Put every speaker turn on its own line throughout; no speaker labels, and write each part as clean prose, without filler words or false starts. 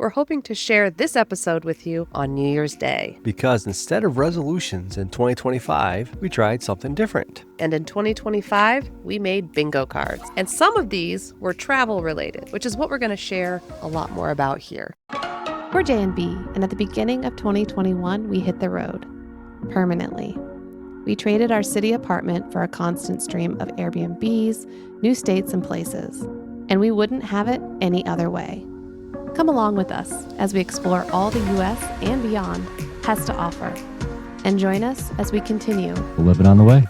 we're hoping to share this episode with you on New Year's Day.
Because instead of resolutions in 2025, we tried something different.
And in 2025, we made bingo cards. And some of these were travel related, which is what we're going to share a lot more about here.
We're J and B, and at the beginning of 2021, we hit the road. Permanently. We traded our city apartment for a constant stream of Airbnbs, new states, and places. And we wouldn't have it any other way. Come along with us as we explore all the U.S. and beyond has to offer. And join us as we continue
Living on the Way.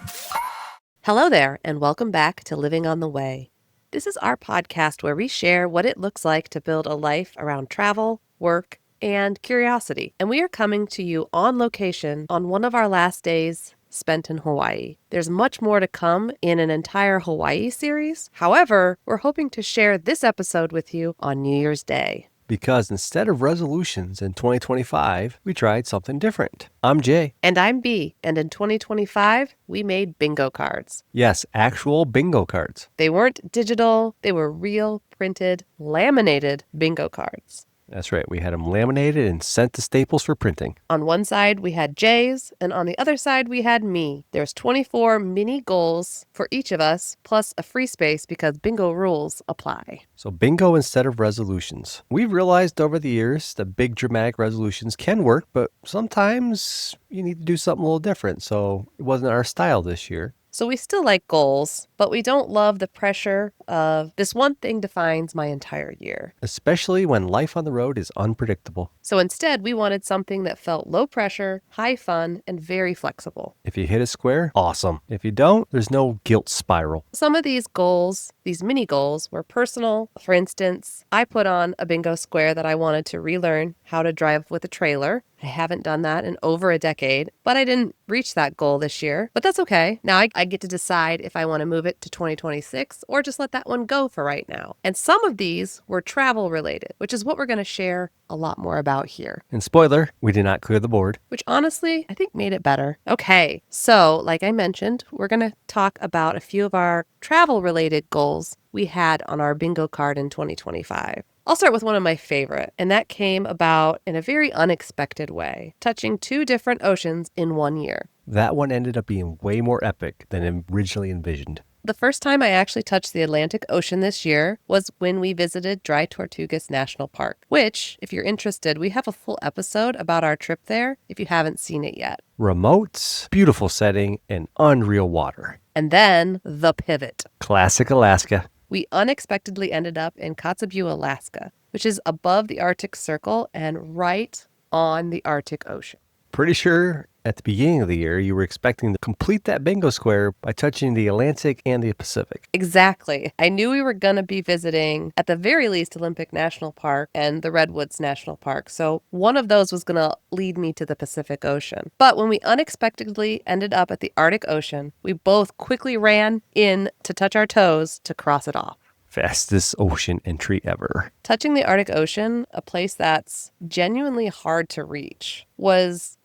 Hello there, and welcome back to Living on the Way. This is our podcast where we share what it looks like to build a life around travel, work, and curiosity. And we are coming to you on location on one of our last days spent in Hawaii. There's much more to come in an entire Hawaii series. However, we're hoping to share this episode with you on New Year's Day.
Because instead of resolutions in 2025, we tried something different. I'm Jay.
And I'm B. And in 2025, we made bingo cards.
Yes, actual bingo cards.
They weren't digital. They were real, printed, laminated bingo cards.
That's right. We had them laminated and sent to Staples for printing.
On one side, we had Jay's, and on the other side, we had me. There's 24 mini goals for each of us, plus a free space because bingo rules apply.
So bingo instead of resolutions. We've realized over the years that big dramatic resolutions can work, but sometimes you need to do something a little different. So it wasn't our style this year.
So we still like goals, but we don't love the pressure of this one thing defines my entire year.
Especially when life on the road is unpredictable.
So instead, we wanted something that felt low pressure, high fun, and very flexible.
If you hit a square, awesome. If you don't, there's no guilt spiral.
Some of these goals, these mini goals, were personal. For instance, I put on a bingo square that I wanted to relearn how to drive with a trailer. I haven't done that in over a decade, but I didn't reach that goal this year. But that's okay. Now I get to decide if I want to move it to 2026 or just let that one go for right now. And some of these were travel related, which is what we're going to share a lot more about here.
And spoiler, we did not clear the board.
Which honestly, I think made it better. Okay, so like I mentioned, we're going to talk about a few of our travel related goals we had on our bingo card in 2025. I'll start with one of my favorite, and that came about in a very unexpected way, touching two different oceans in 1 year.
That one ended up being way more epic than originally envisioned.
The first time I actually touched the Atlantic Ocean this year was when we visited Dry Tortugas National Park, which, if you're interested, we have a full episode about our trip there if you haven't seen it yet.
Remote, beautiful setting, and unreal water.
And then the pivot.
Classic Alaska.
We unexpectedly ended up in Kotzebue, Alaska, which is above the Arctic Circle and right on the Arctic Ocean.
Pretty sure at the beginning of the year, you were expecting to complete that bingo square by touching the Atlantic and the Pacific.
Exactly. I knew we were going to be visiting, at the very least, Olympic National Park and the Redwoods National Park. So one of those was going to lead me to the Pacific Ocean. But when we unexpectedly ended up at the Arctic Ocean, we both quickly ran in to touch our toes to cross it off.
Fastest ocean entry ever.
Touching the Arctic Ocean, a place that's genuinely hard to reach, was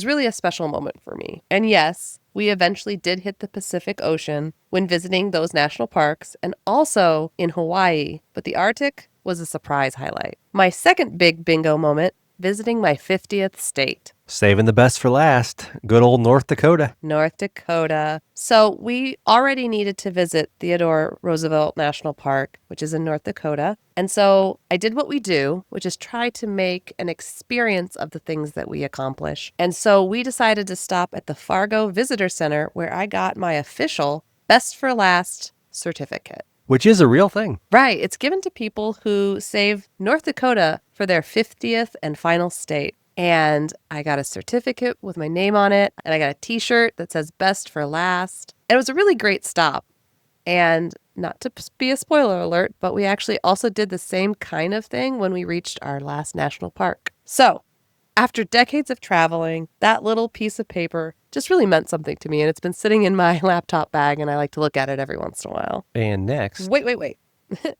really a special moment for me. And yes, we eventually did hit the Pacific Ocean when visiting those national parks and also in Hawaii, but the Arctic was a surprise highlight. My second big bingo moment, visiting my 50th state.
Saving the best for last. Good old North Dakota.
North Dakota. So we already needed to visit Theodore Roosevelt National Park, which is in North Dakota. And so I did what we do, which is try to make an experience of the things that we accomplish. And so we decided to stop at the Fargo Visitor Center, where I got my official Best for Last certificate.
Which is a real thing.
Right. It's given to people who save North Dakota for their 50th and final state. And I got a certificate with my name on it, and I got a t-shirt that says Best for Last. And it was a really great stop. And not to be a spoiler alert, but we actually also did the same kind of thing when we reached our last national park. So after decades of traveling, that little piece of paper just really meant something to me. And it's been sitting in my laptop bag, and I like to look at it every once in a while.
And next.
Wait.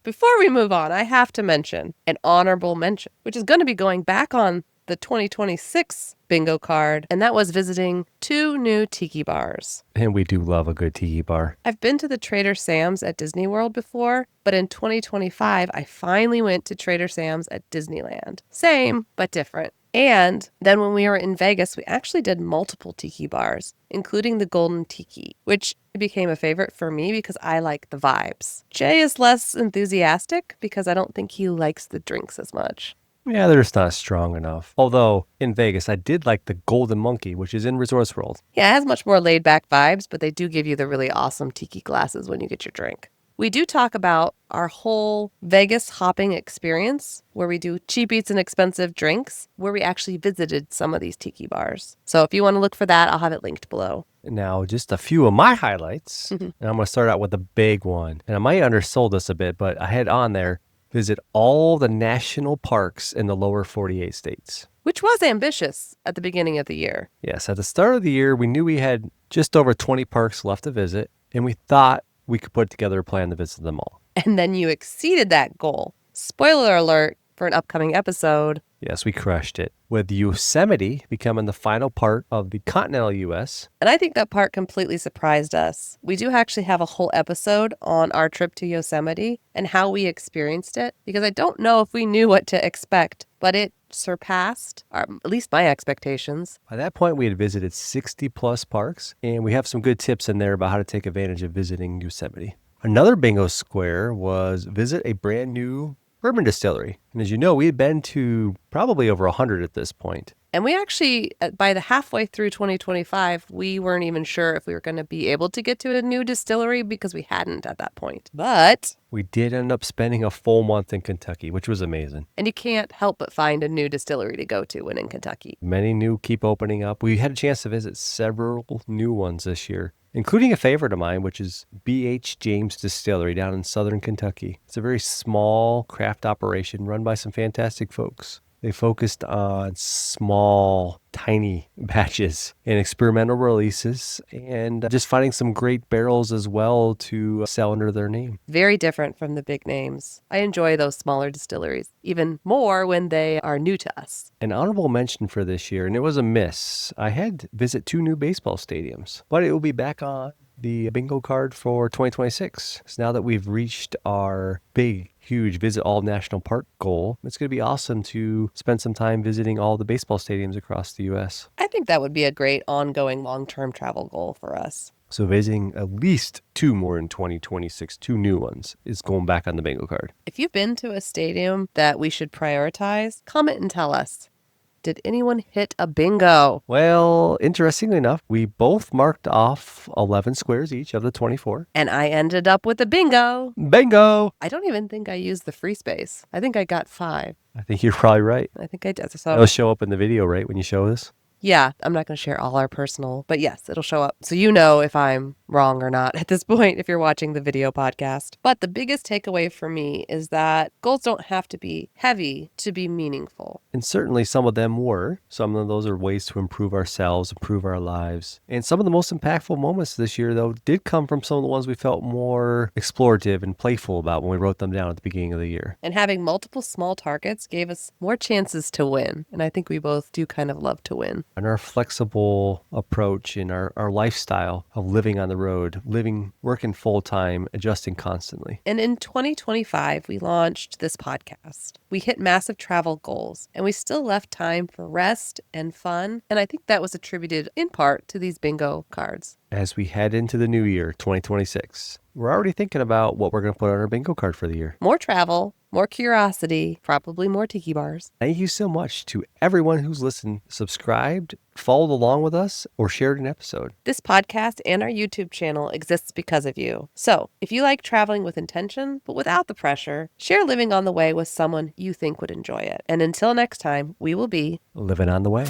Before we move on, I have to mention an honorable mention, which is going to be going back on the 2026 bingo card, and that was visiting 2 new tiki bars.
And we do love a good tiki bar.
I've been to the Trader Sam's at Disney World before, but in 2025, I finally went to Trader Sam's at Disneyland. Same, but different. And then when we were in Vegas, we actually did multiple tiki bars, including the Golden Tiki, which became a favorite for me because I like the vibes. Jay is less enthusiastic because I don't think he likes the drinks as much.
Yeah, they're just not strong enough. Although, in Vegas, I did like the Golden Monkey, which is in Resorts World.
Yeah, it has much more laid back vibes, but they do give you the really awesome tiki glasses when you get your drink. We do talk about our whole Vegas hopping experience, where we do cheap eats and expensive drinks, where we actually visited some of these tiki bars. So if you want to look for that, I'll have it linked below.
Now, just a few of my highlights. And I'm going to start out with the big one. And I might have undersold this a bit, but I had on there, visit all the national parks in the lower 48 states.
Which was ambitious at the beginning of the year.
Yes, at the start of the year, we knew we had just over 20 parks left to visit, and we thought we could put together a plan to visit them all.
And then you exceeded that goal. Spoiler alert for an upcoming episode.
Yes, we crushed it, with Yosemite becoming the final part of the continental U.S.
And I think that part completely surprised us. We do actually have a whole episode on our trip to Yosemite and how we experienced it, because I don't know if we knew what to expect, but it surpassed at least my expectations.
By that point, we had visited 60 plus parks, and we have some good tips in there about how to take advantage of visiting Yosemite. Another bingo square was visit a brand new bourbon distillery. And as you know, we had been to probably over 100 at this point.
And we actually, by the halfway through 2025, we weren't even sure if we were going to be able to get to a new distillery because we hadn't at that point. But
we did end up spending a full month in Kentucky, which was amazing.
And you can't help but find a new distillery to go to when in Kentucky.
Many new keep opening up. We had a chance to visit several new ones this year, including a favorite of mine, which is B.H. James Distillery down in southern Kentucky. It's a very small craft operation run by some fantastic folks. They focused on small, tiny batches and experimental releases and just finding some great barrels as well to sell under their name.
Very different from the big names. I enjoy those smaller distilleries, even more when they are new to us.
An honorable mention for this year, and it was a miss. I had to visit 2 new baseball stadiums, but it will be back on the bingo card for 2026. So now that we've reached our big, huge visit all national park goal, it's going to be awesome to spend some time visiting all the baseball stadiums across the U.S.
I think that would be a great ongoing long-term travel goal for us.
So visiting at least 2 more in 2026, 2 new ones, is going back on the bingo card.
If you've been to a stadium that we should prioritize, comment and tell us. Did anyone hit a bingo?
Well, interestingly enough, we both marked off 11 squares each of the 24.
And I ended up with a bingo.
Bingo!
I don't even think I used the free space. I think I got 5.
I think you're probably right.
I think I did. So
It'll show up in the video, right, when you show this?
yeah, I'm not going to share all our personal, but yes, it'll show up. So you know if I'm wrong or not at this point if you're watching the video podcast. But the biggest takeaway for me is that goals don't have to be heavy to be meaningful.
And certainly some of them were. Some of those are ways to improve ourselves, improve our lives. And some of the most impactful moments this year, though, did come from some of the ones we felt more explorative and playful about when we wrote them down at the beginning of the year.
And having multiple small targets gave us more chances to win. And I think we both do kind of love to win.
And our flexible approach in our lifestyle of living on the road, working full time, adjusting constantly.
And in 2025, we launched this podcast. We hit massive travel goals, and we still left time for rest and fun. And I think that was attributed in part to these bingo cards.
As we head into the new year, 2026, we're already thinking about what we're going to put on our bingo card for the year.
More travel, more curiosity, probably more tiki bars.
Thank you so much to everyone who's listened, subscribed, followed along with us, or shared an episode.
This podcast and our YouTube channel exists because of you. So if you like traveling with intention, but without the pressure, share living on the way with someone you think would enjoy it. And until next time, we will be
Living on the way.